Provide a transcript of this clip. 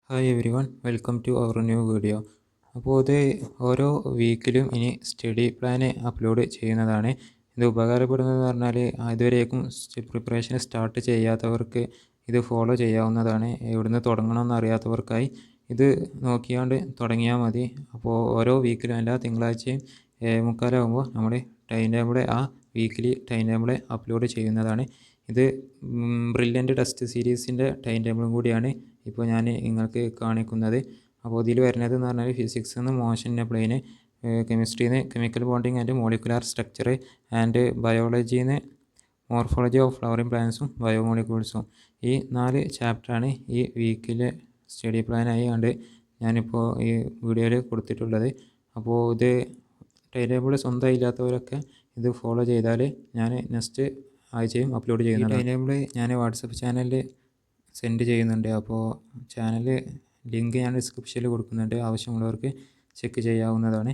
Hi everyone, welcome to our new video. അപ്പോൾ ഇത് ഓരോ വീക്കിലും ഇനി സ്റ്റഡി പ്ലാന് അപ്ലോഡ് ചെയ്യുന്നതാണ്. ഇത് ഉപകാരപ്പെടുന്നതെന്ന് പറഞ്ഞാൽ ഇതുവരേക്കും പ്രിപ്പറേഷൻ സ്റ്റാർട്ട് ചെയ്യാത്തവർക്ക് ഇത് ഫോളോ ചെയ്യാവുന്നതാണ്. എവിടുന്ന് തുടങ്ങണമെന്ന് അറിയാത്തവർക്കായി ഇത് നോക്കിയാണ്ട് തുടങ്ങിയാൽ മതി. അപ്പോൾ ഓരോ വീക്കിലും എല്ലാ തിങ്കളാഴ്ചയും 7:45 നമ്മൾ time table weekly time table upload ചെയ്യുന്നതാണ്. ഇത് ബ്രില്യൻ്റ് ടെസ്റ്റ് സീരീസിൻ്റെ ടൈം ടേബിളും കൂടിയാണ് ഇപ്പോൾ ഞാൻ നിങ്ങൾക്ക് കാണിക്കുന്നത്. അപ്പോൾ ഇതിൽ വരുന്നത് എന്ന് പറഞ്ഞാൽ ഫിസിക്സിൽ നിന്ന് മോഷൻ ഇൻ എ പ്ലെയിന്, കെമിസ്ട്രിയിൽ നിന്ന് chemical bonding and molecular structure and ബയോളജിയിൽ നിന്ന് മോർഫോളജി ഓഫ് ഫ്ലവറിംഗ് പ്ലാന്റ്സും ബയോമോളിക്യൂൾസും. ഈ 4 ചാപ്റ്ററാണ് ഈ വീക്കിലെ സ്റ്റഡി പ്ലാനായി കണ്ട് ഞാനിപ്പോൾ ഈ വീഡിയോയിൽ കൊടുത്തിട്ടുള്ളത്. അപ്പോൾ ഇത് ടൈം ടേബിൾ സ്വന്തമായി ഇല്ലാത്തവരൊക്കെ ഇത് ഫോളോ ചെയ്താൽ ഞാൻ നെക്സ്റ്റ് ആഴ്ചയും അപ്ലോഡ് ചെയ്യുന്നുണ്ട്. ടൈം ടേബിൾ ഞാൻ വാട്സപ്പ് ചാനലിൽ സെൻഡ് ചെയ്യുന്നുണ്ട്. അപ്പോൾ ചാനൽ ലിങ്ക് ഞാൻ ഡിസ്ക്രിപ്ഷനിൽ കൊടുക്കുന്നുണ്ട്. ആവശ്യമുള്ളവർക്ക് ചെക്ക് ചെയ്യാവുന്നതാണ്.